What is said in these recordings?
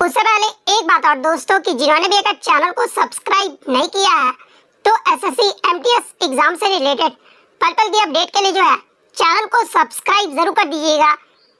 उससे पहले एक बात और दोस्तों कि जिन्होंने भी अगर चैनल को सब्सक्राइब नहीं किया है तो एसएससी एमटीएस एग्जाम से रिलेटेड पल पल की अपडेट के लिए जो है चैनल को सब्सक्राइब जरूर कर दीजिएगा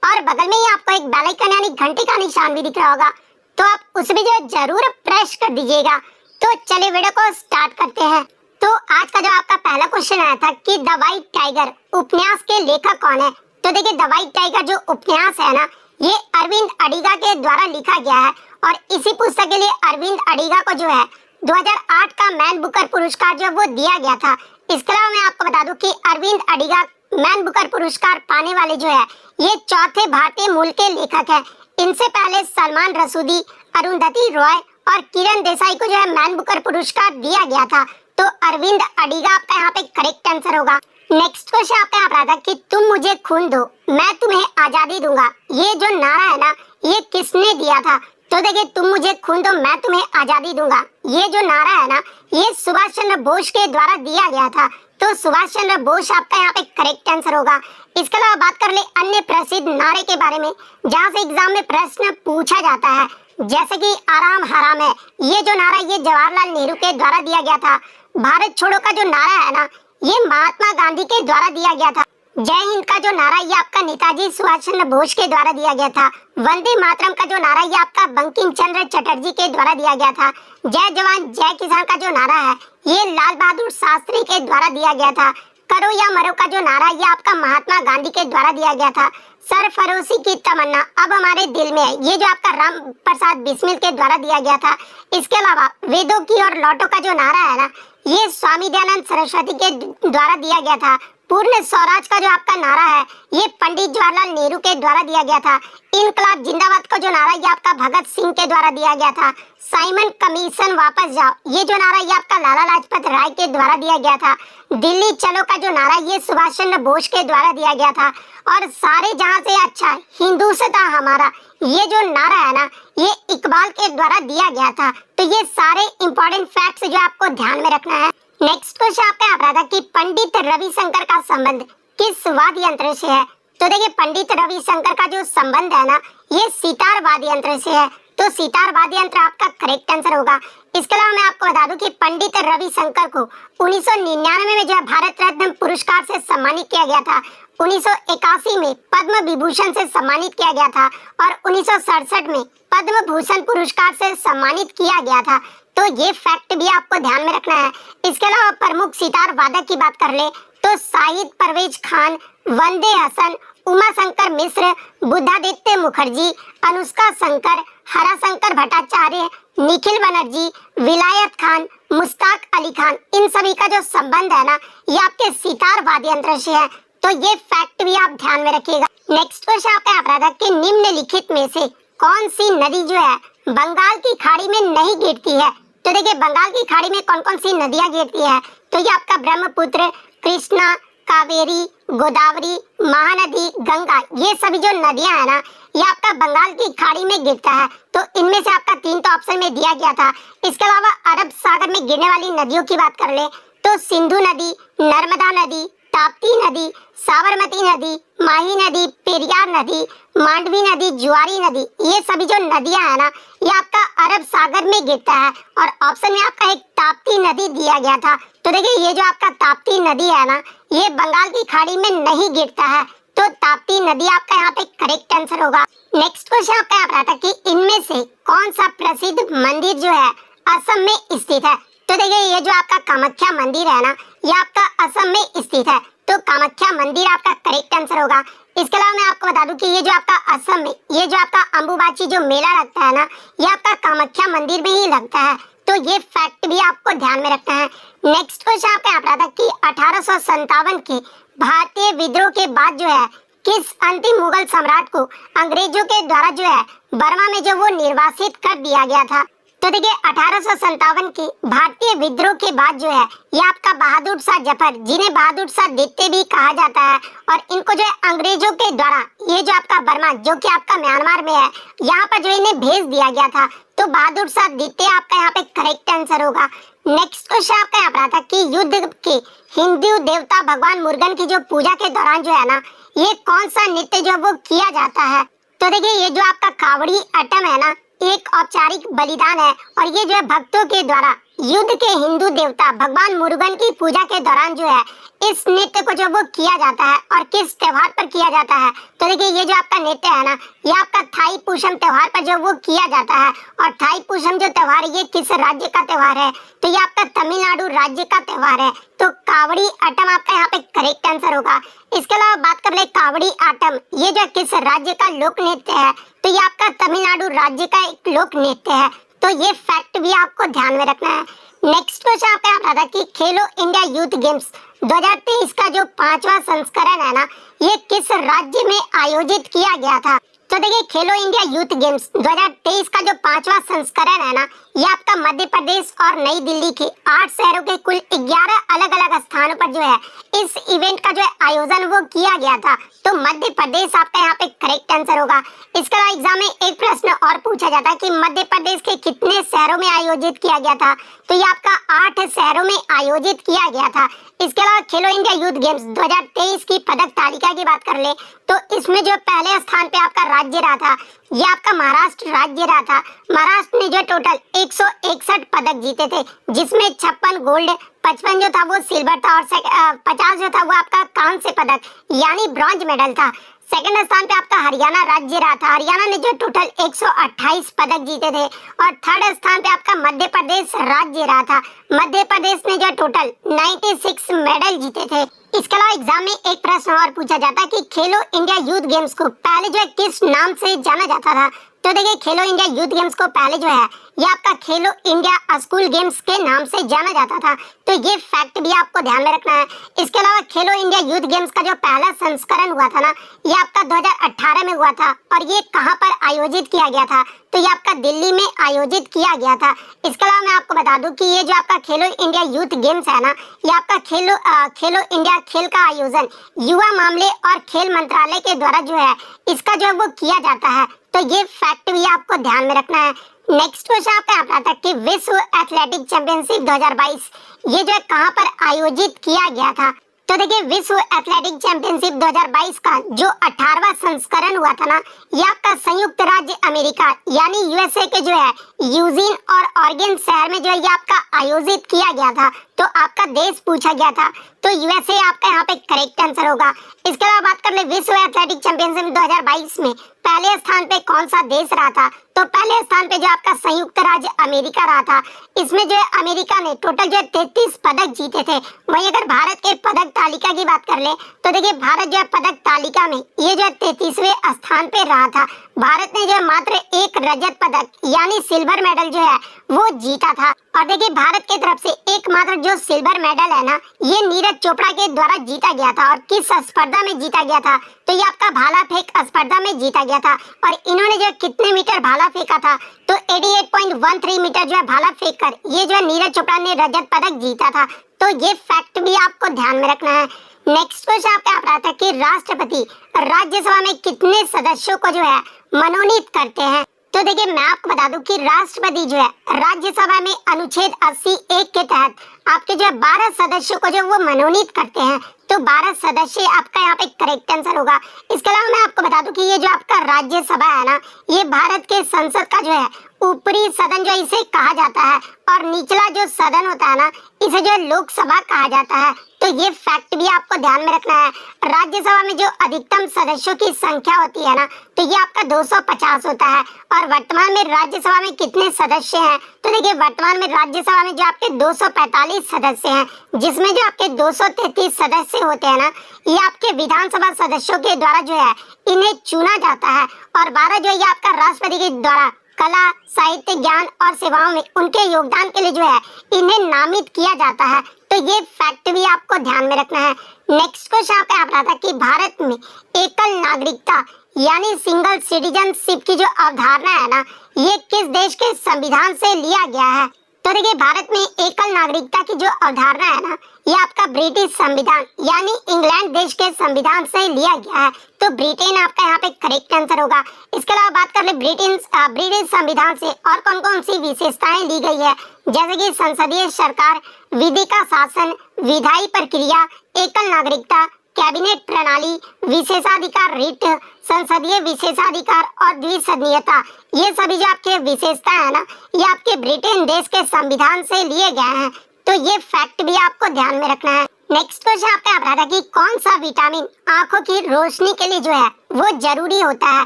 और बगल में ही आपको एक बेल आइकन यानी घंटी का निशान भी दिख रहा होगा तो आप उसे भी जो है जरूर प्रेस कर दीजिएगा। तो चलिए वीडियो को स्टार्ट करते हैं। तो आज का जो आपका पहला क्वेश्चन आया था कि द व्हाइट टाइगर उपन्यास के लेखक कौन है। तो देखिए द व्हाइट टाइगर जो उपन्यास है ना ये अरविंद अडिगा के द्वारा लिखा गया है और इसी पुस्तक के लिए अरविंद अडिगा को जो है 2008 का मैन बुकर पुरस्कार जो वो दिया गया था। इसके अलावा मैं आपको बता दूं कि अरविंद अडिगा मैन बुकर पुरस्कार पाने वाले जो है ये चौथे भारतीय मूल के लेखक है। इनसे पहले सलमान रसूदी, अरुंधति रॉय और किरण देसाई को जो है मैन बुकर पुरस्कार दिया गया था। तो अरविंद अडिगा आपका यहाँ पे करेक्ट आंसर होगा। नेक्स्ट क्वेश्चन आपका यहाँ पर आता है कि तुम मुझे खून दो मैं तुम्हें आजादी दूंगा। ये जो नारा है ना ये किसने दिया था। तो देखिए तुम मुझे खून दो मैं तुम्हें आजादी दूंगा ये जो नारा है ना ये सुभाष चंद्र बोस के द्वारा दिया गया था। तो सुभाष चंद्र बोस आपका यहाँ पे करेक्ट आंसर होगा। इसके अलावा बात कर ले अन्य प्रसिद्ध नारे के बारे में जहाँ से एग्जाम में प्रश्न पूछा जाता है जैसे कि आराम हराम है। ये जो नारा ये जवाहरलाल नेहरू के द्वारा दिया गया था। भारत छोड़ो का जो नारा है ना ये महात्मा गांधी के द्वारा दिया गया था। जय हिंद का जो नारा ये आपका नेताजी सुभाष चंद्र बोस के द्वारा दिया गया था। वंदे मातरम का जो नारा ये आपका बंकिम चंद्र चटर्जी के द्वारा दिया गया था। जय जवान जय किसान का जो नारा है ये लाल बहादुर शास्त्री के द्वारा दिया गया था। करो या मरो का जो नारा ये आपका महात्मा गांधी के द्वारा दिया गया था। सरफरोशी की तमन्ना अब हमारे दिल में है ये जो आपका राम प्रसाद बिस्मिल के द्वारा दिया गया था। इसके अलावा वेदों की और लौटो का जो नारा है ना ये स्वामी दयानंद सरस्वती के द्वारा दिया गया था। पूर्ण स्वराज का जो आपका नारा है ये पंडित जवाहरलाल नेहरू के द्वारा दिया गया था। इनकलाब जिंदाबाद का जो नारा ये आपका भगत सिंह के द्वारा दिया गया था। साइमन कमीशन वापस जाओ ये जो नारा ये आपका लाला लाजपत राय के द्वारा दिया गया था। दिल्ली चलो का जो नारा ये सुभाष चंद्र बोस के द्वारा दिया गया था। और सारे जहां से अच्छा हिंदुस्तान हमारा ये जो नारा है ना ये इकबाल के द्वारा दिया गया था। तो ये सारे इंपॉर्टेंट फैक्ट्स जो आपको ध्यान में रखना है। नेक्स्ट क्वेश्चन आपका यहाँ पर था कि पंडित रविशंकर का संबंध किस वाद्य यंत्र से है। तो देखिए पंडित रविशंकर का जो संबंध है ना ये सितार वाद्य यंत्र से है। तो सितार वाद्य यंत्र आपका करेक्ट आंसर होगा। इसके अलावा मैं आपको बता दूं कि पंडित रविशंकर को 1999 में जो है भारत रत्न पुरस्कार से सम्मानित किया गया था। 1981 में पद्म विभूषण से सम्मानित किया गया था और 1967 में पद्म भूषण पुरस्कार से सम्मानित किया गया था। तो ये फैक्ट भी आपको ध्यान में रखना है। इसके अलावा प्रमुख सितार वादक की बात कर ले तो शाहिद परवेज खान, वंदे हसन, उमा शंकर मिश्र, बुद्धादित्य मुखर्जी, अनुष्का शंकर, हराशंकर भट्टाचार्य, निखिल बनर्जी, विलायत खान, मुश्ताक अली खान इन सभी का जो संबंध है ना ये आपके सितार वाद्य यंत्र से है। तो ये फैक्ट भी आप ध्यान में रखिएगा। नेक्स्ट क्वेश्चन आपका यहाँ था कि निम्नलिखित में से कौन सी नदी जो है बंगाल की खाड़ी में नहीं गिरती है। तो देखिए बंगाल की खाड़ी में कौन कौन सी नदियां गिरती है। तो ये आपका ब्रह्मपुत्र, कृष्णा, कावेरी, गोदावरी, महानदी, गंगा ये सभी जो नदियां है ना ये आपका बंगाल की खाड़ी में गिरता है। तो इनमें से आपका 3 तो ऑप्शन में दिया गया था। इसके अलावा अरब सागर में गिरने वाली नदियों की बात कर ले तो सिंधु नदी, नर्मदा नदी, ताप्ती नदी, साबरमती नदी, माही नदी, पेरियार नदी, मांडवी नदी, जुआरी नदी ये सभी जो नदियां है ना ये आपका अरब सागर में गिरता है। और ऑप्शन में आपका एक ताप्ती नदी दिया गया था। तो देखिए ये जो आपका ताप्ती नदी है ना ये बंगाल की खाड़ी में नहीं गिरता है। तो ताप्ती नदी आपका यहाँ पे करेक्ट आंसर होगा। नेक्स्ट क्वेश्चन आपका यहाँ पर आता है कि इनमें से कौन सा प्रसिद्ध मंदिर जो है असम में स्थित है। तो देखिए ये जो आपका कामाख्या मंदिर है ना ये आपका असम में स्थित है। तो कामाख्या मंदिर आपका करेक्ट आंसर होगा। इसके अलावा मैं आपको बता दूं कि ये जो आपका असम में ये जो आपका अम्बुबाची जो मेला लगता है ना ये आपका कामाख्या मंदिर में ही लगता है। तो ये फैक्ट भी आपको ध्यान में रखना है। नेक्स्ट क्वेश्चन आपका यहाँ पर था कि 1857 के भारतीय विद्रोह के बाद जो है किस अंतिम मुगल सम्राट को अंग्रेजों के द्वारा जो है बर्मा में जो वो निर्वासित कर दिया गया था। तो देखिए 1857 के भारतीय विद्रोह के बाद जो है ये आपका बहादुर शाह जफर जिन्हें बहादुर शाह द्वितीय भी कहा जाता है और इनको जो है अंग्रेजों के द्वारा ये जो आपका बर्मा जो कि आपका म्यांमार में है यहाँ पर जो इन्हें भेज दिया गया था। तो बहादुर शाह द्वितीय आपका यहाँ पे करेक्ट आंसर होगा। नेक्स्ट क्वेश्चन आपका यहाँ पर था कि युद्ध के हिंदू देवता भगवान मुर्गन की जो पूजा के दौरान जो है ना ये कौन सा नृत्य जो वो किया जाता है। तो देखिए ये जो आपका कावड़ी अटम है ना एक औपचारिक बलिदान है और ये जो है भक्तों के द्वारा युद्ध के हिंदू देवता भगवान मुरुगन की पूजा के दौरान जो है इस नृत्य को जो वो किया जाता है और किस त्योहार पर किया जाता है। तो देखिए ये जो आपका नृत्य है ना, ये आपका थाई पुषम त्योहार पर जो वो किया जाता है। और थाई पुषम जो त्योहार है ये किस राज्य का त्योहार है? तो ये आपका तमिलनाडु राज्य का त्योहार है। तो कावड़ी आटम आपका यहाँ पे करेक्ट आंसर होगा। इसके अलावा बात कर ले कावड़ी आटम, ये जो किस राज्य का लोक नृत्य है? तो ये आपका तमिलनाडु राज्य का एक लोक नृत्य है। तो ये फैक्ट भी आपको ध्यान में रखना है। नेक्स्ट क्वेश्चन आपका यहाँ था कि खेलो इंडिया यूथ गेम्स 2023 का जो 5वां संस्करण है ना, ये किस राज्य में आयोजित किया गया था? तो देखिए खेलो इंडिया यूथ गेम्स 2023 का जो 5वां संस्करण है ना, ये आपका मध्य प्रदेश और नई दिल्ली के 8 शहरों के कुल 11 अलग अलग स्थानों पर जो है इस इवेंट का जो है आयोजन वो किया गया था। तो मध्य प्रदेश आपका यहाँ पे करेक्ट आंसर होगा। इसके अलावा एग्जाम में एक प्रश्न और पूछा जाता है कि मध्य प्रदेश के कितने शहरों में आयोजित किया गया था? तो ये आपका 8 शहरों में आयोजित किया गया था। इसके अलावा खेलो इंडिया यूथ गेम्स 2023 की पदक तालिका की बात कर ले तो इसमें जो पहले स्थान पे आपका राज्य रहा था, ये आपका महाराष्ट्र राज्य रहा था। महाराष्ट्र ने जो टोटल 161 पदक जीते थे, जिसमें 56 गोल्ड, 55 जो था वो सिल्वर था और 50 जो था वो आपका कांस्य पदक यानी ब्रॉन्ज मेडल था। सेकंड स्थान पे आपका हरियाणा राज्य रहा था। हरियाणा ने जो टोटल 128 पदक जीते थे। और थर्ड स्थान पे आपका मध्य प्रदेश राज्य रहा था। मध्य प्रदेश ने जो टोटल 96 मेडल जीते थे। इसके अलावा एग्जाम में एक प्रश्न और पूछा जाता है कि खेलो इंडिया यूथ गेम्स को पहले जो है किस नाम से जाना जाता था? तो देखिए खेलो इंडिया यूथ गेम्स को पहले जो है ये आपका खेलो इंडिया स्कूल गेम्स के नाम से जाना जाता था। तो ये फैक्ट भी आपको ध्यान में रखना है। इसके अलावा खेलो इंडिया यूथ गेम्स का जो पहला संस्करण हुआ था ना, ये आपका 2018 में हुआ था। और ये कहां पर आयोजित किया गया था? तो ये आपका दिल्ली में आयोजित किया गया था। इसके अलावा मैं आपको बता दूं कि ये जो आपका खेलो इंडिया यूथ गेम्स है ना, ये आपका खेलो इंडिया खेल का आयोजन युवा मामले और खेल मंत्रालय के द्वारा जो है इसका जो है वो किया जाता है। तो ये फैक्ट भी आपको ध्यान में रखना है। नेक्स्ट क्वेश्चन आपका आता था कि विश्व एथलेटिक चैंपियनशिप 2022 ये जो है कहां पर आयोजित किया गया था? तो देखिए विश्व एथलेटिक चैंपियनशिप 2022 का जो 18वां संस्करण हुआ था ना, ये आपका संयुक्त राज्य अमेरिका यानी यूएसए के जो है यूजीन और ऑरेगन शहर में जो है ये आपका आयोजित किया गया था। तो आपका देश पूछा गया था, तो यूएसए आपका यहाँ पे करेक्ट आंसर होगा। इसके अलावा बात कर ले विश्व एथलेटिक चैंपियनशिप 2022 में पहले स्थान पे कौन सा देश रहा था? तो पहले स्थान पे जो आपका संयुक्त राज्य अमेरिका रहा था। इसमें जो है अमेरिका ने टोटल जो है 33 पदक जीते थे। वहीं अगर भारत के पदक तालिका की बात कर ले तो देखिए भारत जो है पदक तालिका में ये जो है 33वें स्थान पे रहा था। भारत ने जो है मात्र एक रजत पदक यानी सिल्वर मेडल जो है वो जीता था। और देखिए भारत की तरफ से एकमात्र जो सिल्वर मेडल है ना, ये नीरज चोपड़ा के द्वारा जीता गया था। और किस स्पर्धा में जीता गया था? तो ये आपका भाला फेंक स्पर्धा में जीता गया था। और इन्होंने जो कितने मीटर भाला फेंका था? तो 88.13 मीटर जो है भाला फेंक कर ये जो है नीरज चोपड़ा ने रजत पदक जीता था। तो ये फैक्ट भी आपको ध्यान में रखना है। नेक्स्ट क्वेश्चन आपका आ रहा था कि राष्ट्रपति राज्यसभा में कितने सदस्यों को जो है मनोनीत करते हैं? तो देखिए मैं आपको बता दूं कि राष्ट्रपति जो है राज्यसभा में अनुच्छेद 80(1) के तहत आपके जो 12 सदस्यों को जो वो मनोनीत करते हैं। तो 12 सदस्य आपका यहाँ पे करेक्ट आंसर होगा। इसके अलावा मैं आपको बता दूं कि ये जो आपका राज्यसभा है ना, ये भारत के संसद का जो है ऊपरी सदन जो इसे कहा जाता है। और निचला जो सदन होता है ना, इसे जो लोकसभा कहा जाता है। तो ये फैक्ट भी आपको ध्यान में रखना है। राज्यसभा में जो अधिकतम सदस्यों की संख्या होती है ना, तो ये आपका 250 होता है। और वर्तमान में राज्यसभा में कितने सदस्य हैं? तो देखिए वर्तमान में राज्यसभा में जो आपके 245 सदस्य हैं, जिसमें जो आपके 233 सदस्य होते हैं ना, ये आपके विधानसभा सदस्यों के द्वारा जो है इन्हें चुना जाता है। और 12 जो ये आपका राष्ट्रपति के द्वारा कला, साहित्य, ज्ञान और सेवाओं में उनके योगदान के लिए जो है इन्हें नामित किया जाता है। तो ये फैक्ट भी आपको ध्यान में रखना है। नेक्स्ट क्वेश्चन पे आप रहा था कि भारत में एकल नागरिकता यानी सिंगल सिटीजनशिप की जो अवधारणा है ना, ये किस देश के संविधान से लिया गया है? तो देखिए भारत में एकल नागरिकता की जो अवधारणा है ना, ये आपका ब्रिटिश संविधान यानी इंग्लैंड देश के संविधान से लिया गया है। तो ब्रिटेन आपका यहाँ पे करेक्ट आंसर होगा। इसके अलावा बात कर ले ब्रिटिश संविधान से और कौन कौन सी विशेषताएं ली गई है, जैसे कि संसदीय सरकार, विधि का शासन, विधायी प्रक्रिया, एकल नागरिकता, कैबिनेट प्रणाली, विशेषाधिकार रिट, संसदीय विशेषाधिकार और द्विसदनीयता, ये सभी जो आपके विशेषता है ना, ये आपके ब्रिटेन देश के संविधान से लिए गए हैं। तो ये फैक्ट भी आपको ध्यान में रखना है। नेक्स्ट क्वेश्चन आपका आ रहा था कि कौन सा विटामिन आंखों की रोशनी के लिए जो है वो जरूरी होता है।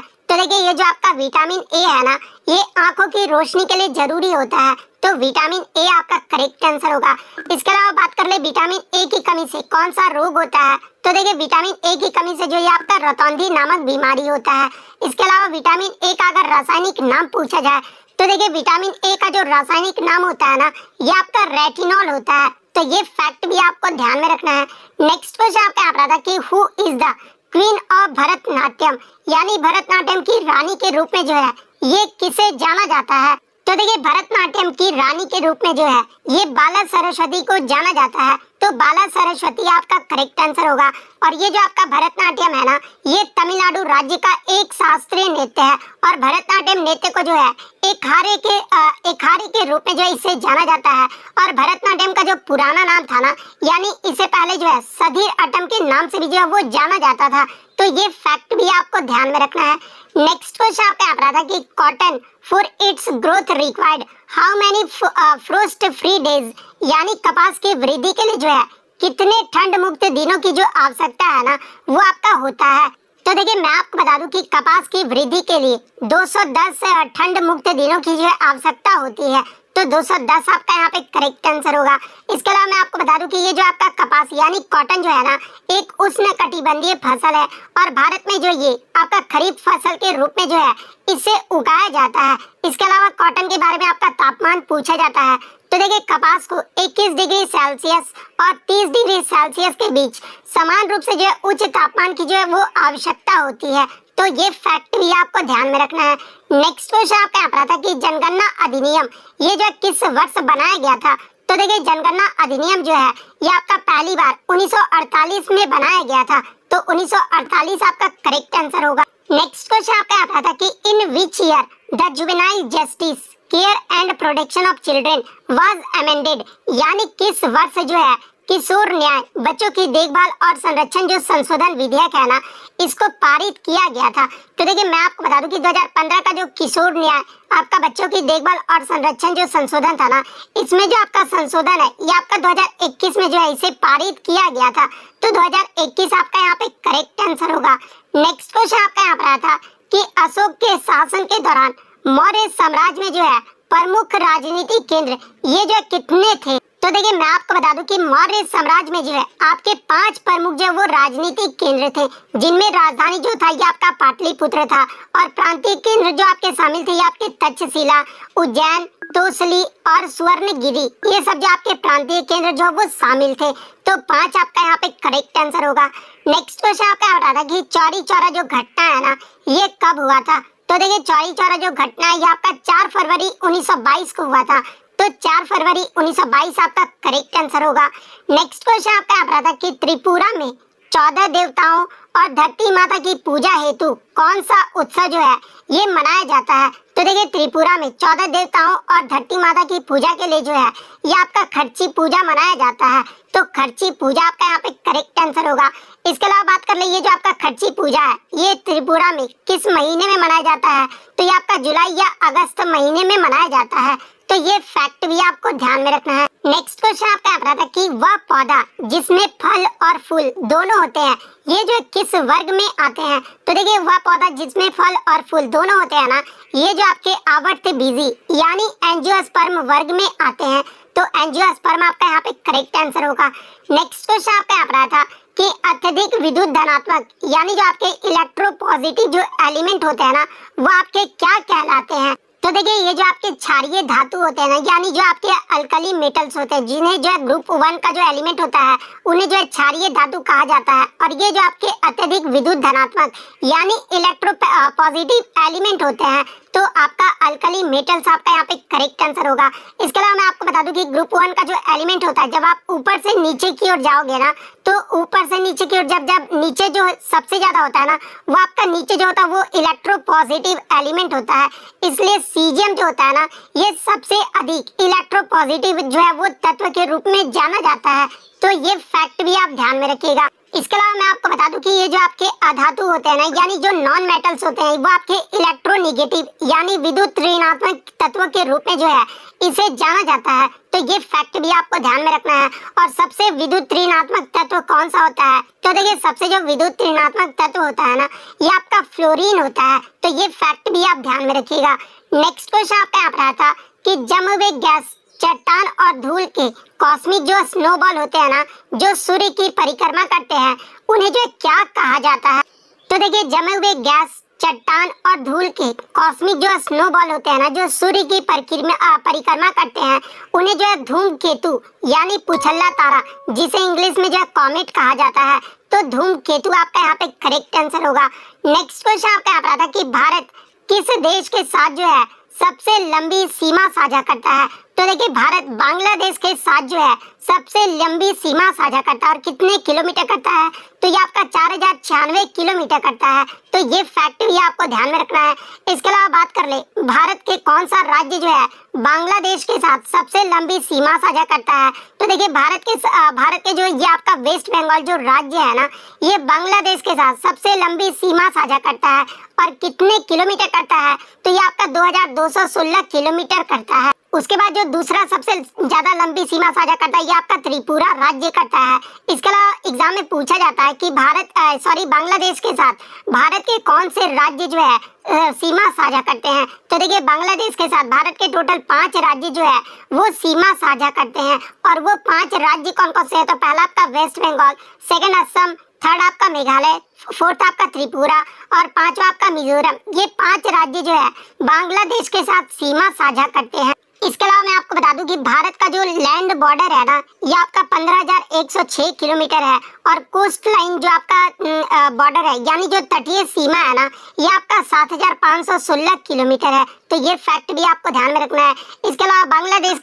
तो देखिए ये जो आपका विटामिन ए है ना, ये आंखों की रोशनी के लिए जरूरी होता है। तो विटामिन ए आपका करेक्ट आंसर होगा। इसके अलावा बात कर ले विटामिन ए की कमी से कौन सा रोग होता है। तो देखिए विटामिन ए की कमी से जो ये आपका रतौंधी नामक बीमारी होता है। इसके अलावा विटामिन ए का अगर रासायनिक नाम पूछा जाए तो देखिए विटामिन ए का जो रासायनिक नाम होता है ना, ये आपका रेटिनॉल होता है। तो ये फैक्ट भी आपको ध्यान में रखना है। नेक्स्ट क्वेश्चन आपका आ रहा था कि who is the queen of Bharatanatyam, यानी भरतनाट्यम की रानी के रूप में जो है ये किसे जाना जाता है। तो देखिए भरतनाट्यम की रानी के रूप में जो है ये बाला सरस्वती को जाना जाता है। तो बाला सरस्वती आपका करेक्ट आंसर होगा। और ये जो आपका भरतनाट्यम है ना, ये तमिलनाडु राज्य का एक शास्त्रीय नृत्य है। और भरतनाट्यम नृत्य को जो है एक हारे के रूप में जो है इसे जाना जाता है। और भरतनाट्यम का जो पुराना नाम था ना, यानी इससे पहले जो है सधीर अट्टम के नाम से भी जो है वो जाना जाता था। तो ये फैक्ट भी आपको ध्यान में रखना है। नेक्स्ट क्वेश्चन आपका आ रहा था कि cotton for its growth required how many frost free days, यानी कपास की वृद्धि के लिए जो है कितने ठंड मुक्त दिनों की जो आवश्यकता है ना, वो आपका होता है। तो देखिए मैं आपको बता दूं कि कपास की वृद्धि के लिए 210 ठंड मुक्त दिनों की जो है आवश्यकता होती है। तो 210 आपका यहाँ पे करेक्ट आंसर होगा। इसके अलावा मैं आपको बता दूं कि ये जो आपका कपास यानी कॉटन जो है ना, एक उष्णकटिबंधीय फसल है। और भारत में जो ये आपका खरीफ फसल के रूप में जो है इसे उगाया जाता है। इसके अलावा कॉटन के बारे में आपका तापमान पूछा जाता है। तो देखिए कपास को 21 डिग्री सेल्सियस और 30 डिग्री सेल्सियस के बीच समान रूप से जो है उच्च तापमान की जो है वो आवश्यकता होती है। तो ये फैक्ट भी आपको ध्यान में रखना है। नेक्स्ट क्वेश्चन आपका आ रहा था कि जनगणना अधिनियम ये जो किस वर्ष बनाया गया था। तो देखिए जनगणना अधिनियम जो है ये आपका पहली बार 1948 में बनाया गया था। तो 1948 आपका करेक्ट आंसर होगा। नेक्स्ट क्वेश्चन आपका आ रहा था कि in which year the juvenile justice care and protection of children was amended, यानी किस वर्ष जो है किशोर न्याय बच्चों की देखभाल और संरक्षण जो संशोधन विधेयक है ना, इसको पारित किया गया था। तो देखिए मैं आपको बता दूं कि 2015 का जो किशोर न्याय आपका बच्चों की देखभाल और संरक्षण जो संशोधन था ना, इसमें जो आपका संशोधन है ये आपका 2021 में जो है इसे पारित किया गया था। तो 2021 आपका यहाँ पे करेक्ट आंसर होगा। नेक्स्ट क्वेश्चन आपका यहाँ पर आया था कि अशोक के शासन के दौरान मौर्य साम्राज्य में जो है प्रमुख राजनीतिक केंद्र ये जो कितने थे। तो देखिए मैं आपको बता दूं कि मौर्य साम्राज्य में जो है आपके 5 प्रमुख जो वो राजनीतिक केंद्र थे, जिनमें राजधानी जो था ये आपका पाटलिपुत्र था। और प्रांतीय केंद्र जो आपके शामिल थे ये आपके तक्षशिला, उज्जैन, तोसली और सुवर्णगिरी, ये सब जो आपके प्रांतीय केंद्र जो वो शामिल थे। तो 5 आपका यहाँ पे करेक्ट आंसर होगा। नेक्स्ट क्वेश्चन आपका आ रहा था कि चौरी चौरा जो घटना है ना, ये कब हुआ था। तो देखिए चौरी चौरा जो घटना है ये आपका 4 फरवरी 1922 को हुआ था। तो 4 फरवरी 1922 आपका करेक्ट आंसर होगा। नेक्स्ट क्वेश्चन आपका आ रहा था कि त्रिपुरा में 14 देवताओं और धरती माता की पूजा हेतु कौन सा उत्सव जो है ये मनाया जाता है। तो देखिए त्रिपुरा में 14 देवताओं और धरती माता की पूजा के लिए जो है ये आपका खर्ची पूजा मनाया जाता है। तो खर्ची पूजा आपका यहाँ पे करेक्ट आंसर होगा। इसके अलावा बात कर ले ये जो आपका खर्ची पूजा है ये त्रिपुरा में किस महीने में मनाया जाता है। तो ये आपका जुलाई या अगस्त महीने में मनाया जाता है। तो ये फैक्ट भी आपको ध्यान में रखना है। नेक्स्ट क्वेश्चन आपका आ रहा था कि वह पौधा जिसमें फल और फूल दोनों होते हैं ये जो किस वर्ग में आते हैं। तो देखिए वह पौधा जिसमें फल और फूल दोनों होते हैं ना, ये जो आपके आवर्तबीजी यानी एंजियोस्पर्म वर्ग में आते हैं। तो एंजियोस्पर्म आपका यहाँ पे करेक्ट आंसर होगा। नेक्स्ट क्वेश्चन आपका आ रहा था कि अत्यधिक विद्युत धनात्मक यानी जो आपके इलेक्ट्रोपॉजिटिव जो एलिमेंट होते हैं ना, वो आपके क्या कहलाते हैं। तो देखिए ये जो आपके क्षारीय धातु होते हैं ना, यानी जो आपके अल्कली मेटल्स होते हैं, जिन्हें जो है ग्रुप 1 का जो एलिमेंट होता है उन्हें जो है क्षारीय धातु कहा जाता है। और ये जो आपके अत्यधिक विद्युत धनात्मक यानी इलेक्ट्रो पॉजिटिव एलिमेंट होते हैं, तो आपका अल्कली मेटल्स आपका यहाँ पे करेक्ट आंसर होगा। इसके अलावा मैं आपको बता दूं कि ग्रुप 1 का जो एलिमेंट होता है, जब आप ऊपर से नीचे की ओर जाओगे ना, तो ऊपर से नीचे की ओर जब नीचे जो सबसे ज्यादा होता है ना, वो आपका नीचे जो होता है वो इलेक्ट्रो पॉजिटिव एलिमेंट होता है। इसलिए सीजियम जो होता है ना, ये सबसे अधिक इलेक्ट्रो पॉजिटिव जो है वो तत्व के रूप में जाना जाता है। तो ये फैक्ट भी आप ध्यान में रखिएगा। इसके अलावा मैं आपको बता दूं कि ये जो आपके अधातु होते हैं ना, यानी जो नॉन मेटल्स होते हैं, वो आपके इलेक्ट्रोनेगेटिव यानी विद्युत ऋणात्मक तत्वों के रूप में जो है इसे जाना जाता है। तो ये फैक्ट भी आपको ध्यान में रखना है। और सबसे विद्युत ऋणात्मक तत्व कौन सा होता है? तो देखिए, सबसे जो विद्युत ऋणात्मक तत्व होता है ना, ये आपका फ्लोरीन होता है। तो ये फैक्ट भी आप ध्यान में रखिएगा। नेक्स्ट क्वेश्चन आपका यहाँ पर आया था कि जम हुए गैस, चट्टान और धूल के कॉस्मिक जो स्नोबॉल होते हैं ना, जो सूर्य की परिक्रमा करते हैं, उन्हें जो क्या कहा जाता है? तो देखिए, जमे हुए गैस, चट्टान और धूल के कॉस्मिक जो स्नोबॉल होते हैं ना, जो सूर्य की परिक्रमा करते हैं, उन्हें जो है धूमकेतु यानी पुछल्ला तारा, जिसे इंग्लिश में जो है कॉमेट कहा जाता है। तो धूमकेतु आपका यहाँ पे करेक्ट आंसर होगा। नेक्स्ट क्वेश्चन आपका यहाँ पर था कि भारत किस देश के साथ जो है सबसे लंबी सीमा साझा करता है? तो देखिए, भारत बांग्लादेश के साथ जो है सबसे लंबी सीमा साझा करता है। और कितने किलोमीटर करता है? तो ये आपका 4096 किलोमीटर करता है। तो ये फैक्ट भी आपको ध्यान में रखना है। इसके अलावा बात कर ले, भारत के कौन सा राज्य जो है बांग्लादेश के साथ सबसे लंबी सीमा साझा करता है? तो देखिए, भारत के जो ये आपका वेस्ट बंगाल जो राज्य है ना, ये बांग्लादेश के साथ सबसे लंबी सीमा साझा करता है। और कितने किलोमीटर करता है? तो ये आपका 2216 किलोमीटर करता है। उसके बाद जो दूसरा सबसे ज्यादा लंबी सीमा साझा करता है, ये आपका त्रिपुरा राज्य करता है। इसके अलावा एग्जाम में पूछा जाता है कि बांग्लादेश के साथ भारत के कौन से राज्य जो है सीमा साझा करते हैं? तो देखिए, बांग्लादेश के साथ भारत के टोटल 5 राज्य जो है वो सीमा साझा करते हैं। और वो 5 राज्य कौन कौन से है? तो पहला आपका वेस्ट बंगाल, सेकंड असम, थर्ड आपका मेघालय, फोर्थ आपका त्रिपुरा और पांचवा आपका मिजोरम। ये 5 राज्य जो है बांग्लादेश के साथ सीमा साझा करते हैं। इसके अलावा मैं आपको बता दूं कि भारत का जो लैंड बॉर्डर है ना, ये आपका 15,106 किलोमीटर है। और कोस्ट लाइन जो आपका बॉर्डर है, यानी जो तटीय सीमा है ना, ये आपका 7,516 किलोमीटर है। तो ये फैक्ट भी आपको ध्यान में रखना है। इसके अलावा बांग्लादेश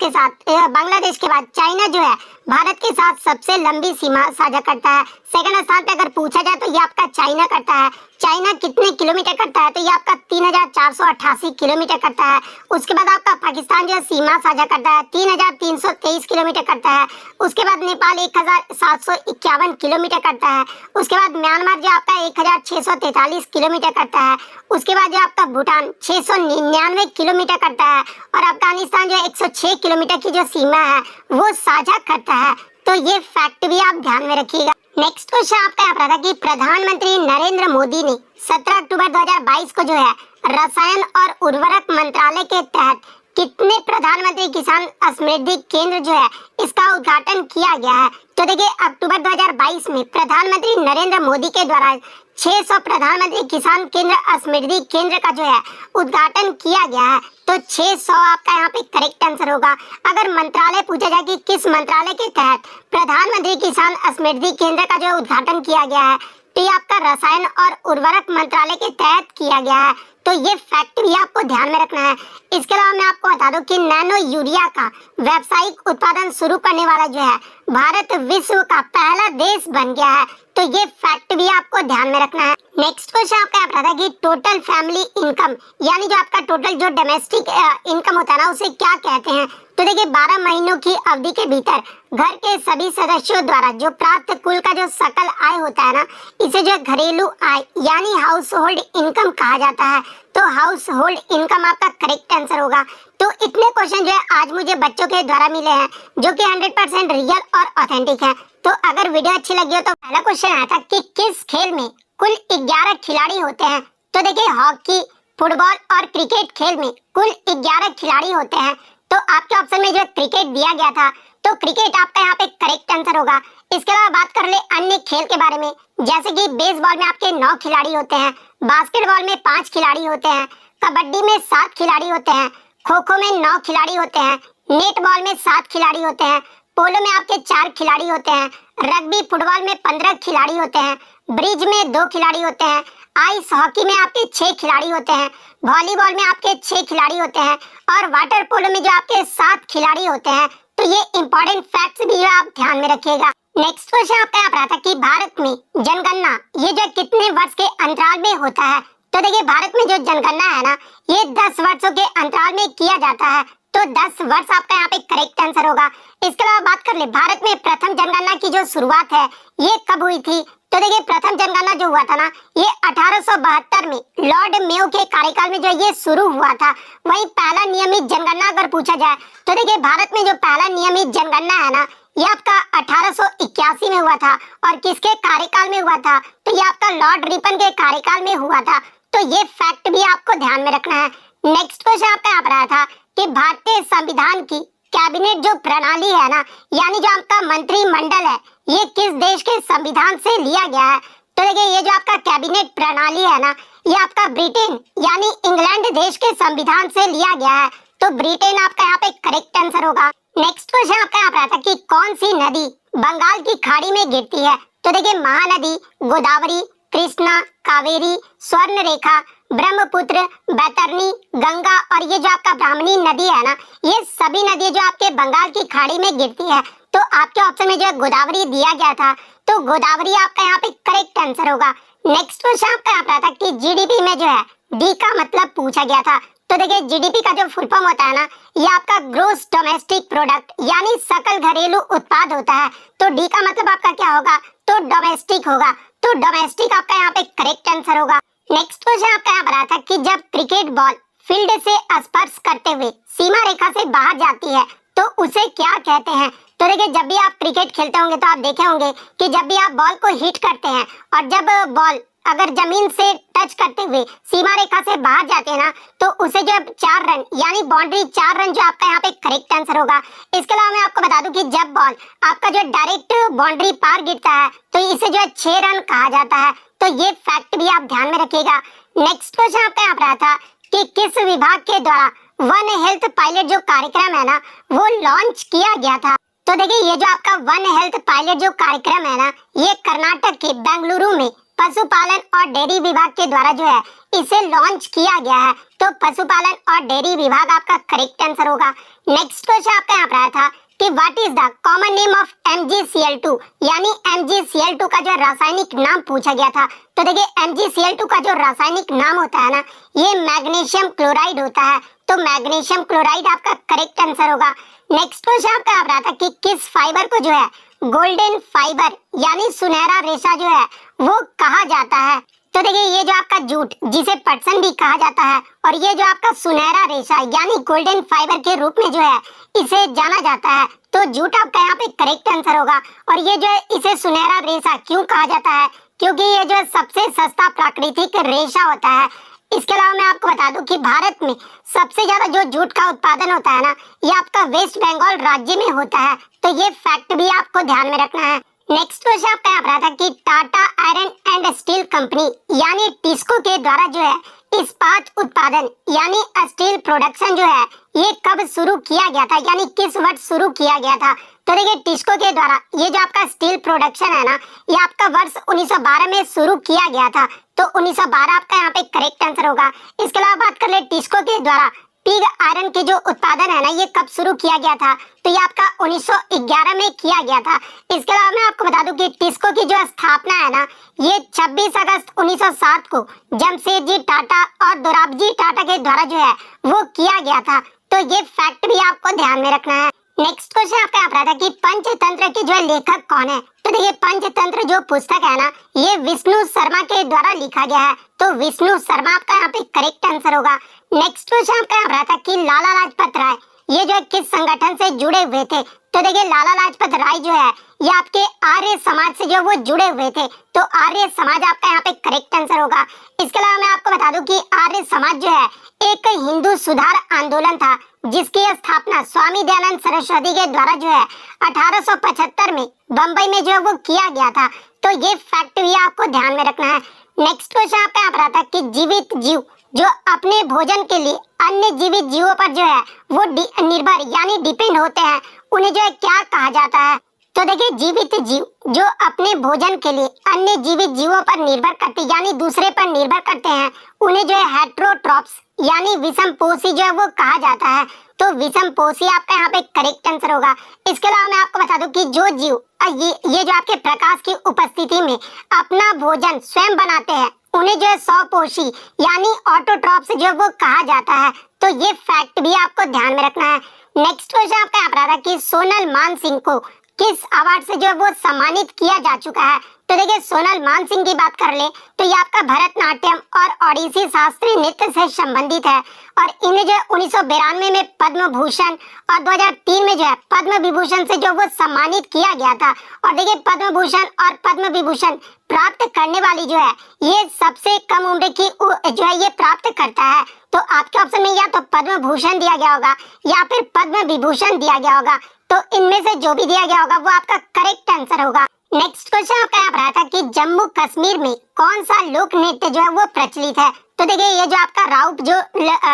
के बाद चाइना जो है भारत के साथ सबसे लंबी सीमा साझा करता है। सेकंड स्थान पे अगर पूछा जाए तो ये आपका चाइना करता है। चाइना कितने किलोमीटर करता है? तो ये आपका 3,488 किलोमीटर करता है। उसके बाद आपका पाकिस्तान जो है सीमा साझा करता है, 3,323 किलोमीटर करता है। उसके बाद नेपाल 1,751 किलोमीटर करता है। उसके बाद म्यांमार जो आपका 1,643 किलोमीटर करता है। उसके बाद जो आपका भूटान 699 किलोमीटर करता है। और अफगानिस्तान जो 106 किलोमीटर की जो सीमा है वो साझा करता है। तो ये फैक्ट भी आप ध्यान में रखिएगा। नेक्स्ट क्वेश्चन आपका यहाँ पर था कि प्रधानमंत्री नरेंद्र मोदी ने 17 अक्टूबर 2022 को जो है रसायन और उर्वरक मंत्रालय के तहत कितने प्रधानमंत्री किसान समृद्धि केंद्र जो है इसका उद्घाटन किया गया है? तो देखिए, अक्टूबर 2022 में प्रधानमंत्री नरेंद्र मोदी के द्वारा 600 प्रधानमंत्री किसान केंद्र समृद्धि केंद्र का जो है उद्घाटन किया गया है। तो 600 आपका यहाँ पे करेक्ट आंसर होगा। अगर मंत्रालय पूछा जाए कि किस मंत्रालय के तहत प्रधानमंत्री किसान समृद्धि केंद्र का जो उद्घाटन किया गया है, तो ये आपका रसायन और उर्वरक मंत्रालय के तहत किया गया है। तो ये फैक्ट भी आपको ध्यान में रखना है। इसके अलावा मैं आपको बता दूं कि नैनो यूरिया का व्यावसायिक उत्पादन शुरू करने वाला जो है भारत विश्व का पहला देश बन गया है। तो ये फैक्ट भी आपको ध्यान में रखना है। नेक्स्ट क्वेश्चन आपका यहाँ था कि टोटल फैमिली इनकम, यानी जो आपका टोटल जो डोमेस्टिक इनकम होता है ना, उसे क्या कहते हैं? तो देखिए, 12 महीनों की अवधि के भीतर घर के सभी सदस्यों द्वारा जो प्राप्त कुल का जो सकल आय होता है ना, इसे जो घरेलू आय यानी हाउस होल्ड इनकम कहा जाता है। तो हाउस होल्ड इनकम आपका करेक्ट आंसर होगा। तो इतने क्वेश्चन जो है आज मुझे बच्चों के द्वारा मिले हैं, जो कि 100% रियल और ऑथेंटिक है। तो अगर वीडियो अच्छी लगी हो तो पहला क्वेश्चन आया था कि किस खेल में कुल 11 खिलाड़ी होते हैं? तो देखिए, हॉकी, फुटबॉल और क्रिकेट खेल में कुल 11 खिलाड़ी होते हैं। तो आपके ऑप्शन में जो क्रिकेट दिया गया था, तो क्रिकेट आपका यहाँ पे करेक्ट आंसर होगा। इसके अलावा बात कर ले अन्य खेल के बारे में, जैसे कि बेसबॉल में आपके 9 खिलाड़ी होते हैं, बास्केटबॉल में 5 खिलाड़ी होते हैं, कबड्डी में 7 खिलाड़ी होते हैं, खो खो में 9 खिलाड़ी होते हैं, नेटबॉल में 7 खिलाड़ी होते हैं, पोलो में आपके 4 खिलाड़ी होते हैं, रग्बी फुटबॉल में 15 खिलाड़ी होते हैं, ब्रिज में 2 खिलाड़ी होते हैं, आइस हॉकी में आपके 6 खिलाड़ी होते हैं, वॉलीबॉल में आपके 6 खिलाड़ी होते हैं और वाटर पोलो में जो आपके 7 खिलाड़ी होते हैं। तो ये इंपॉर्टेंट फैक्ट्स भी आप ध्यान में रखिएगा। नेक्स्ट क्वेश्चन आपका यहाँ था कि भारत में जनगणना ये जो कितने वर्ष के अंतराल में होता है? तो देखिए, भारत में जो जनगणना है ना, ये 10 वर्षों के अंतराल में किया जाता है। तो 10 वर्ष आपका यहाँ पे करेक्ट आंसर होगा। इसके अलावा बात कर ले, भारत में प्रथम जनगणना की जो शुरुआत है ये कब हुई थी? तो देखिए प्रथम जनगणना जो हुआ था ना, ये 1872 में लॉर्ड मेयो के कार्यकाल में जो ये शुरू हुआ था। वही पहला नियमित जनगणना अगर पूछा जाए तो देखिए भारत में जो पहला नियमित जनगणना है ना, ये आपका 1881 में हुआ था। और किसके कार्यकाल में हुआ था? तो ये आपका लॉर्ड रिपन के कार्यकाल में हुआ था। तो ये फैक्ट भी आपको ध्यान में रखना है। नेक्स्ट क्वेश्चन आपका यहाँ पर आया था कि भारतीय संविधान की कैबिनेट जो प्रणाली है ना, यानी जो आपका मंत्रिमंडल है, ये किस देश के संविधान से लिया गया है? तो देखिए ये जो आपका कैबिनेट प्रणाली है ना, ये आपका ब्रिटेन यानी इंग्लैंड देश के संविधान से लिया गया है। तो ब्रिटेन आपका यहाँ पे करेक्ट आंसर होगा। नेक्स्ट क्वेश्चन आपका यहाँ पर आता है कि कौन सी नदी बंगाल की खाड़ी में गिरती है? तो देखिए महानदी, गोदावरी, कृष्णा, कावेरी, स्वर्णरेखा, ब्रह्मपुत्र, बैतरणी, गंगा और ये जो आपका ब्राह्मणी नदी है ना, ये सभी नदी जो आपके बंगाल की खाड़ी में गिरती है। तो आपके ऑप्शन में जो है गोदावरी दिया गया था, तो गोदावरी आपका यहाँ पे करेक्ट आंसर होगा। नेक्स्ट क्वेश्चन आपका यहाँ पे था कि जीडीपी में जो है डी का मतलब पूछा गया था। तो देखिए जीडीपी का जो फुल फॉर्म होता है ना, ये आपका ग्रोस डोमेस्टिक प्रोडक्ट यानी सकल घरेलू उत्पाद होता है। तो डी का मतलब आपका क्या होगा? तो डोमेस्टिक होगा। तो डोमेस्टिक आपका यहाँ पे करेक्ट आंसर होगा। नेक्स्ट क्वेश्चन आपका यहाँ पर आता है कि जब क्रिकेट बॉल फील्ड से स्पर्श करते हुए सीमा रेखा से बाहर जाती है तो उसे क्या कहते हैं? तो देखिए जब भी आप क्रिकेट खेलते होंगे तो आप देखे होंगे कि जब भी आप बॉल को हिट करते हैं और जब बॉल अगर जमीन से टच करते हुए सीमा रेखा से बाहर जाते हैं ना, तो उसे जो 4 रन यानी बाउंड्री 4 रन जो आपका यहाँ पे करेक्ट आंसर होगा। इसके अलावा मैं आपको बता दूं कि जब बॉल आपका जो डायरेक्ट बाउंड्री पार गिरता है तो इसे जो है 6 रन कहा जाता है। तो ये फैक्ट भी आप ध्यान में रखिएगा। नेक्स्ट क्वेश्चन आपका यहाँ पर आया था कि किस विभाग के द्वारा वन हेल्थ पायलट जो कार्यक्रम है ना, वो लॉन्च किया गया था? तो देखिए ये जो आपका वन हेल्थ पायलट जो कार्यक्रम है ना, ये कर्नाटक के बेंगलुरु में पशुपालन और डेयरी विभाग के द्वारा जो है इसे लॉन्च किया गया है। तो पशुपालन और डेयरी विभाग आपका करेक्ट आंसर होगा। नेक्स्ट क्वेश्चन आपका यहाँ पर आया था कि what is the common name of MgCl2 यानी MgCl2 का जो रासायनिक नाम पूछा गया था। तो देखिए MgCl2 का जो रासायनिक नाम होता है ना, ये मैग्नीशियम क्लोराइड होता है। तो मैग्नीशियम क्लोराइड आपका करेक्ट आंसर होगा। नेक्स्ट क्वेश्चन आपका यहाँ पर आता है कि किस फाइबर को जो है गोल्डन फाइबर यानी सुनहरा रेशा जो है वो कहा जाता है? तो देखिए ये जो आपका जूट जिसे पटसन भी कहा जाता है और ये जो आपका सुनहरा रेशा यानी गोल्डन फाइबर के रूप में जो है इसे जाना जाता है। तो जूट आपका यहाँ पे करेक्ट आंसर होगा। और ये जो है इसे सुनहरा रेशा क्यों कहा जाता है? क्योंकि ये जो है सबसे सस्ता प्राकृतिक रेशा होता है। इसके अलावा मैं आपको बता दूं कि भारत में सबसे ज्यादा जो जूट का उत्पादन होता है ना, ये आपका वेस्ट बंगाल राज्य में होता है। तो ये फैक्ट भी आपको ध्यान में रखना है। नेक्स्ट क्वेश्चन आपका यहाँ पर था कि Tata iron and steel company यानी टिस्को के द्वारा जो है इस्पात उत्पादन यानी स्टील प्रोडक्शन जो है ये कब शुरू किया गया था, यानी किस वर्ष शुरू किया गया था? तो देखिए टिस्को के द्वारा ये जो आपका स्टील प्रोडक्शन है ना, ये आपका वर्ष 1912 में शुरू किया गया था। तो 1912 आपका यहाँ पे करेक्ट आंसर होगा। इसके अलावा बात कर ले टिस्को के द्वारा पिग आयरन के जो उत्पादन है ना, ये कब शुरू किया गया था? तो ये आपका 1911 में किया गया था। इसके अलावा मैं आपको बता दूं कि टिस्को की जो स्थापना है ना, ये 26 अगस्त 1907 को जमशेदजी टाटा और दोराबजी टाटा के द्वारा जो है वो किया गया था। तो ये फैक्ट भी आपको ध्यान में रखना है। नेक्स्ट क्वेश्चन आपका यहाँ था कि पंचतंत्र के जो लेखक कौन है? तो देखिए पंचतंत्र जो पुस्तक है ना, ये विष्णु शर्मा के द्वारा लिखा गया है। तो विष्णु शर्मा आपका यहाँ पे करेक्ट आंसर होगा। नेक्स्ट क्वेश्चन आपका यहाँ था कि लाला लाजपत राय ये जो है किस संगठन से जुड़े हुए थे? तो देखिए लाला लाजपत राय जो है ये आपके आर्य समाज से जो वो जुड़े हुए थे। तो आर्य समाज आपका यहाँ पे करेक्ट आंसर होगा। इसके अलावा मैं आपको बता दूं कि आर्य समाज जो है एक हिंदू सुधार आंदोलन था जिसकी स्थापना स्वामी दयानंद सरस्वती के द्वारा जो है 1875 में बम्बई में जो है वो किया गया था। तो ये फैक्ट भी आपको ध्यान में रखना है। नेक्स्ट क्वेश्चन आपका यहाँ पर आता है कि जीवित जीव जो अपने भोजन के लिए अन्य जीवित जीवों पर जो है वो निर्भर यानी डिपेंड होते हैं, उन्हें जो है क्या कहा जाता है? तो देखिए जीवित जीव जो अपने भोजन के लिए अन्य जीवित जीवों पर निर्भर करते यानी दूसरे पर निर्भर करते हैं, उन्हें जो है हेटेरोट्रॉप्स यानी विषमपोषी जो है वो कहा जाता है। तो विषमपोषी आपका यहाँ पे करेक्ट आंसर होगा। इसके अलावा मैं आपको बता दूं कि जो जीव ये जो आपके प्रकाश की उपस्थिति में अपना भोजन स्वयं बनाते हैं, उन्हें जो है स्वपोषी यानी ऑटोट्रॉप्स जो है वो कहा जाता है। तो ये फैक्ट भी आपको ध्यान में रखना है। नेक्स्ट क्वेश्चन आपका यहाँ पर कि सोनल मान सिंह को किस अवार्ड से जो है वो सम्मानित किया जा चुका है? तो देखिए सोनल मानसिंह की बात कर ले तो ये आपका भरतनाट्यम और ओडिसी शास्त्रीय नृत्य से संबंधित है और इन्हें जो है 1992 में पद्म भूषण और 2003 में जो है पद्म विभूषण से जो वो सम्मानित किया गया था। और देखिए पद्म भूषण और पद्म विभूषण प्राप्त करने वाली जो है ये सबसे कम उम्र की जो है ये प्राप्त करता है। तो आपके ऑप्शन में या तो पद्म भूषण दिया गया होगा या फिर पद्म विभूषण दिया गया होगा। तो इनमें से जो भी दिया गया होगा वो आपका करेक्ट आंसर होगा। नेक्स्ट क्वेश्चन आपका यहाँ पर आया था कि जम्मू कश्मीर में कौन सा लोक नृत्य जो है वो प्रचलित है? तो देखिए ये जो आपका राउफ जो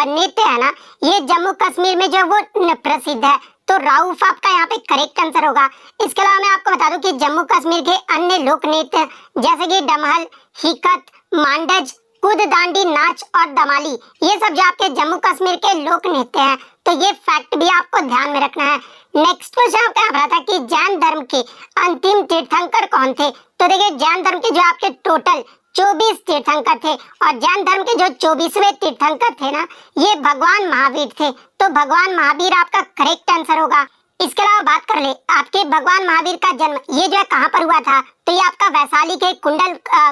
नृत्य है ना ये जम्मू कश्मीर में जो है वो प्रसिद्ध है। तो राउफ आपका यहाँ पे करेक्ट आंसर होगा। इसके अलावा मैं आपको बता दूं कि जम्मू कश्मीर के अन्य लोक नृत्य जैसे कि डमहल, हिकत, मांडज, कुद दांडी नाच और दमाली ये सब जो आपके जम्मू कश्मीर के लोक नृत्य हैं। तो ये फैक्ट भी आपको ध्यान में रखना है। नेक्स्ट क्वेश्चन आपका यहाँ था कि जैन धर्म के अंतिम तीर्थंकर कौन थे? तो देखिए जैन धर्म के जो आपके टोटल 24 तीर्थंकर थे और जैन धर्म के जो 24वें तीर्थंकर थे ना ये भगवान महावीर थे। तो भगवान महावीर आपका करेक्ट आंसर होगा। इसके अलावा बात कर ले आपके भगवान महावीर का जन्म ये जो है कहाँ पर हुआ था? तो ये आपका वैशाली के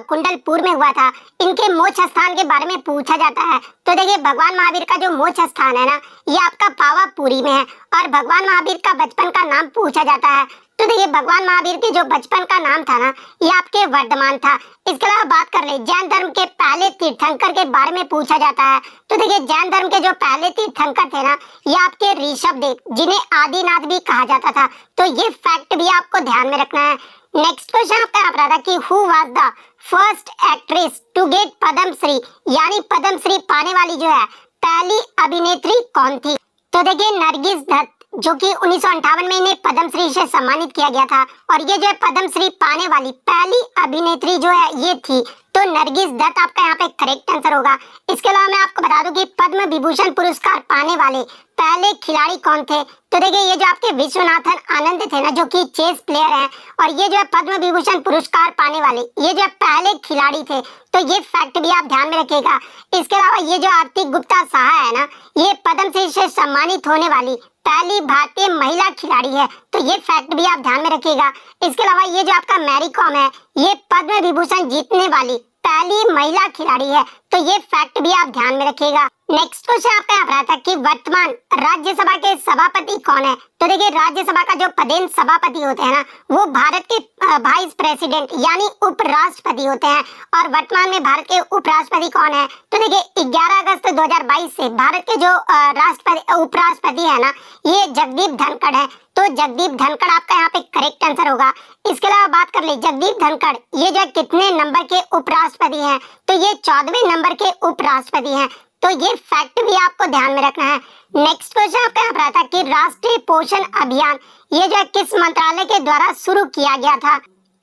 कुंडलपुर में हुआ था। इनके मोक्ष स्थान के बारे में पूछा जाता है। तो देखिए भगवान महावीर का जो मोक्ष स्थान है ना ये आपका पावापुरी में है और भगवान महावीर का बचपन का नाम पूछा जाता है। तो देखिए भगवान महावीर के जो बचपन का नाम था ना ये आपके वर्धमान था। इसके अलावा बात कर ले जैन धर्म के पहले तीर्थंकर के बारे में पूछा जाता है। तो देखिए जैन धर्म के जो पहले तीर्थंकर थे ना ये आपके ऋषभदेव जिन्हें आदिनाथ भी कहा जाता था। तो ये फैक्ट भी आपको ध्यान में रखना है। नेक्स्ट क्वेश्चन आपका यहाँ पर था कि who was the first actress to get Padma Shri यानी पद्मश्री पाने वाली जो है पहली अभिनेत्री कौन थी? तो देखिए नरगिस दत्त जो कि 1958 में इन्हें पद्मश्री से सम्मानित किया गया था और ये जो है पद्मश्री पाने वाली पहली अभिनेत्री जो है ये थी। तो नरगिस दत्त आपका यहाँ पे करेक्ट आंसर होगा। इसके अलावा मैं आपको बता दूं कि पद्म विभूषण पुरस्कार पाने वाले पहले खिलाड़ी कौन थे? तो देखिए ये जो आपके विश्वनाथन आनंद थे ना जो कि चेस प्लेयर हैं और ये जो है पद्म विभूषण पुरस्कार पाने वाले ये जो है पहले खिलाड़ी थे। तो ये फैक्ट भी आप ध्यान में रखिएगा। इसके अलावा ये जो आरती गुप्ता साहा है ना ये पद्मश्री से सम्मानित होने वाली पहली भारतीय महिला खिलाड़ी है। तो ये फैक्ट भी आप ध्यान में रखिएगा। इसके अलावा ये जो आपका मैरी कॉम है ये पद्म विभूषण जीतने वाली पहली महिला खिलाड़ी है। तो ये फैक्ट भी आप ध्यान में रखिएगा। नेक्स्ट क्वेश्चन आपका यहाँ था कि वर्तमान राज्यसभा के सभापति कौन है? तो देखिए राज्यसभा का जो पदेन सभापति होते हैं ना वो भारत के वाइस प्रेसिडेंट यानी उपराष्ट्रपति होते हैं। और वर्तमान में भारत के उपराष्ट्रपति कौन है? तो देखिए 11 अगस्त 2022 से भारत के जो उपराष्ट्रपति है ना ये जगदीप धनखड़ है। तो जगदीप धनखड़ आपका यहाँ पे करेक्ट आंसर होगा। इसके अलावा बात कर ले जगदीप धनखड़ ये जो कितने नंबर के उपराष्ट्रपति हैं? तो ये 14वें नंबर के उपराष्ट्रपति हैं। तो ये फैक्ट भी आपको ध्यान में रखना है। नेक्स्ट क्वेश्चन आपका यहाँ पर आता है कि राष्ट्रीय पोषण अभियान ये जो है किस मंत्रालय के द्वारा शुरू किया गया था?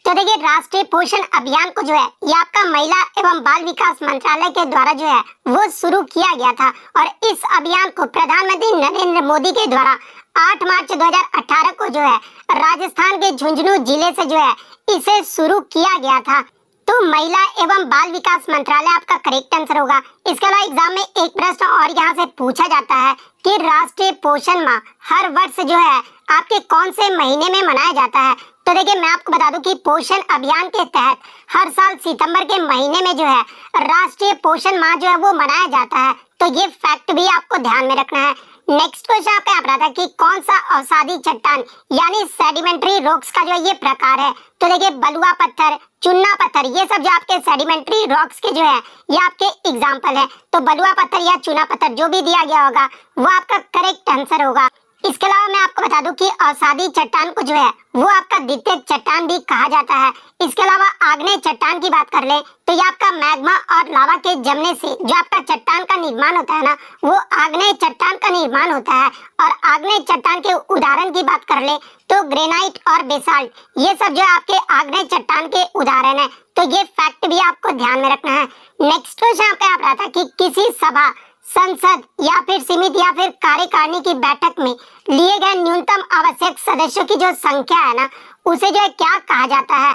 तो देखिए राष्ट्रीय पोषण अभियान को जो है ये आपका महिला एवं बाल विकास मंत्रालय के द्वारा जो है वो शुरू किया गया था और इस अभियान को प्रधानमंत्री नरेंद्र मोदी के द्वारा 8 मार्च 2018 को जो है राजस्थान के झुंझुनू जिले से जो है इसे शुरू किया गया था। तो महिला एवं बाल विकास मंत्रालय आपका करेक्ट आंसर होगा। इसके अलावा एग्जाम में एक प्रश्न और यहाँ से पूछा जाता है कि राष्ट्रीय पोषण माह हर वर्ष जो है आपके कौन से महीने में मनाया जाता है? तो देखिए मैं आपको बता दूं कि पोषण अभियान के तहत हर साल सितंबर के महीने में जो है राष्ट्रीय पोषण माह जो है वो मनाया जाता है। तो ये फैक्ट भी आपको ध्यान में रखना है। नेक्स्ट क्वेश्चन आपका यहाँ था कि कौन सा अवसादी चट्टान यानी सेडिमेंट्री रॉक्स का जो ये प्रकार है? तो देखिए बलुआ पत्थर, चुन्ना पत्थर ये सब जो आपके सेडिमेंट्री रॉक्स के जो है ये आपके एग्जाम्पल है। तो बलुआ पत्थर या चुना पत्थर जो भी दिया गया होगा वो आपका करेक्ट आंसर होगा। इसके अलावा मैं आपको बता दूं कि अवसादी चट्टान को जो है वो आपका द्वितीयक चट्टान भी कहा जाता है। इसके अलावा आग्नेय चट्टान की बात कर ले तो ये आपका मैग्मा और लावा के जमने से जो आपका चट्टान का निर्माण होता है ना वो आग्नेय चट्टान का निर्माण होता है। और आग्नेय चट्टान के उदाहरण की बात कर ले तो ग्रेनाइट और बेसाल्ट ये सब जो आपके आग्नेय चट्टान के उदाहरण है। तो ये फैक्ट भी आपको ध्यान में रखना है। नेक्स्ट क्वेश्चन आपका यहाँ था कि किसी सभा, संसद या फिर सीमित या फिर कार्यकारिणी की बैठक में लिए गए न्यूनतम आवश्यक सदस्यों की जो संख्या है ना उसे जो है क्या कहा जाता है?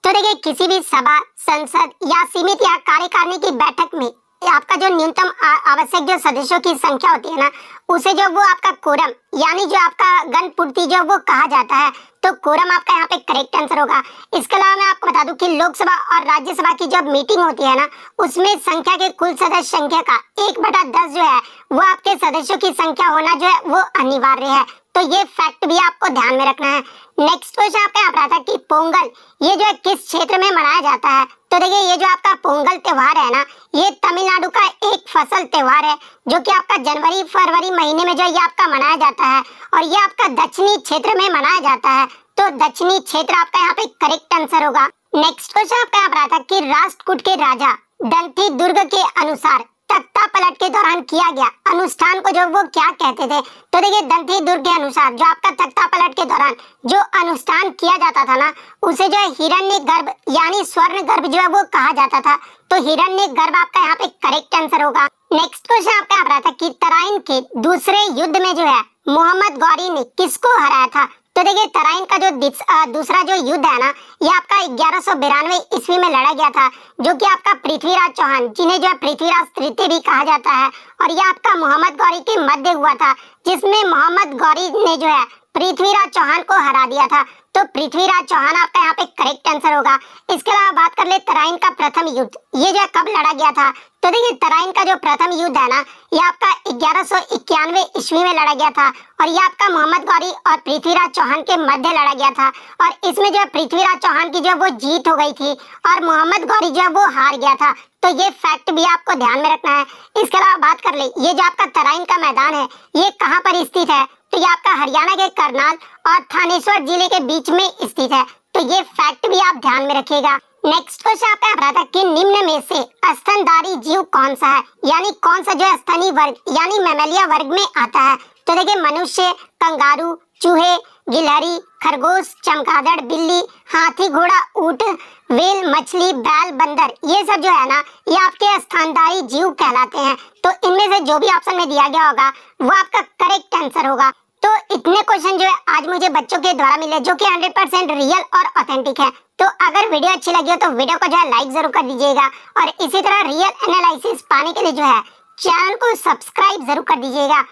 तो देखिए किसी भी सभा, संसद या सीमित या कार्यकारिणी की बैठक में आपका जो न्यूनतम आवश्यक जो सदस्यों की संख्या होती है ना, उसे जो वो आपका कोरम यानी जो आपका गणपूर्ति जो वो कहा जाता है। तो कोरम आपका यहाँ पे करेक्ट आंसर होगा। इसके अलावा मैं आपको बता दूं कि लोकसभा और राज्यसभा की जब मीटिंग होती है ना, उसमें संख्या के कुल सदस्य संख्या का 1/10 जो है वो आपके सदस्यों की संख्या होना जो है वो अनिवार्य है। तो ये फैक्ट भी आपको ध्यान में रखना है। नेक्स्ट क्वेश्चन आपका यहाँ पर आता है कि पोंगल ये जो है किस क्षेत्र में मनाया जाता है। तो देखिए ये जो आपका पोंगल त्योहार है ना, ये तमिलनाडु का एक फसल त्योहार है जो कि आपका जनवरी फरवरी महीने में जो ये आपका मनाया जाता है और ये आपका दक्षिणी क्षेत्र में मनाया जाता है। तो दक्षिणी क्षेत्र आपका यहाँ पे करेक्ट आंसर होगा। नेक्स्ट क्वेश्चन आपका यहाँ पर आता है कि राष्ट्रकूट के राजा दंती दुर्ग के अनुसार तख्ता पलट के दौरान किया गया अनुष्ठान को जो वो क्या कहते थे। तो देखिए दंती दुर्ग के अनुसार जो आपका तख्ता पलट के दौरान जो अनुष्ठान किया जाता था ना, उसे जो है हिरण्य गर्भ यानी स्वर्ण गर्भ जो है वो कहा जाता था। तो हिरण्य गर्भ आपका यहाँ पे करेक्ट आंसर होगा। नेक्स्ट क्वेश्चन आपका यहाँ पर था कि तराइन के दूसरे युद्ध में जो है मोहम्मद गौरी ने किसको हराया था। तो देखिए तराइन का जो दूसरा जो युद्ध है ना, ये आपका 1192 ईस्वी में लड़ा गया था, जो कि आपका पृथ्वीराज चौहान जिन्हें जो है पृथ्वीराज तृतीय भी कहा जाता है, और ये आपका मोहम्मद गौरी के मध्य हुआ था, जिसमें मोहम्मद गौरी ने जो है पृथ्वीराज चौहान को हरा दिया था। तो पृथ्वीराज चौहान आपका यहाँ पे करेक्ट आंसर होगा। इसके अलावा बात कर ले तराइन का प्रथम युद्ध, ये जो है कब लड़ा गया था। तो देखिए तराइन का जो प्रथम युद्ध है ना, ये आपका 1191 ईस्वी में लड़ा गया था और ये आपका मोहम्मद गौरी और पृथ्वीराज चौहान के मध्य लड़ा गया था, और इसमें जो है पृथ्वीराज चौहान की जो वो जीत हो गई थी और मोहम्मद गौरी जो है वो हार गया था। तो ये फैक्ट भी आपको ध्यान में रखना है। इसके अलावा बात कर ले ये जो आपका तराइन का मैदान है ये कहाँ पर स्थित है। तो ये आपका हरियाणा के करनाल और थानेश्वर जिले के बीच में स्थित है। तो ये फैक्ट भी आप ध्यान में रखिएगा। नेक्स्ट क्वेश्चन आपका रहा था कि निम्न में से स्तनधारी जीव कौन सा है, यानी कौन सा जो है स्तनी वर्ग यानी मैमेलिया वर्ग में आता है। तो देखिए मनुष्य, कंगारू, चूहे, गिलहरी, खरगोश, चमगादड़, बिल्ली, हाथी, घोड़ा, ऊंट, व्हेल, मछली, बैल, बंदर, ये सब जो है ना ये आपके स्तनधारी जीव कहलाते हैं। तो इनमें से जो भी ऑप्शन में दिया गया होगा वो आपका करेक्ट आंसर होगा। तो इतने क्वेश्चन जो है आज मुझे बच्चों के द्वारा मिले जो कि 100% रियल और ऑथेंटिक है। तो अगर वीडियो अच्छी लगी हो तो वीडियो को जो है लाइक जरूर कर दीजिएगा और इसी तरह रियल एनालिसिस पाने के लिए जो है चैनल को सब्सक्राइब जरूर कर दीजिएगा।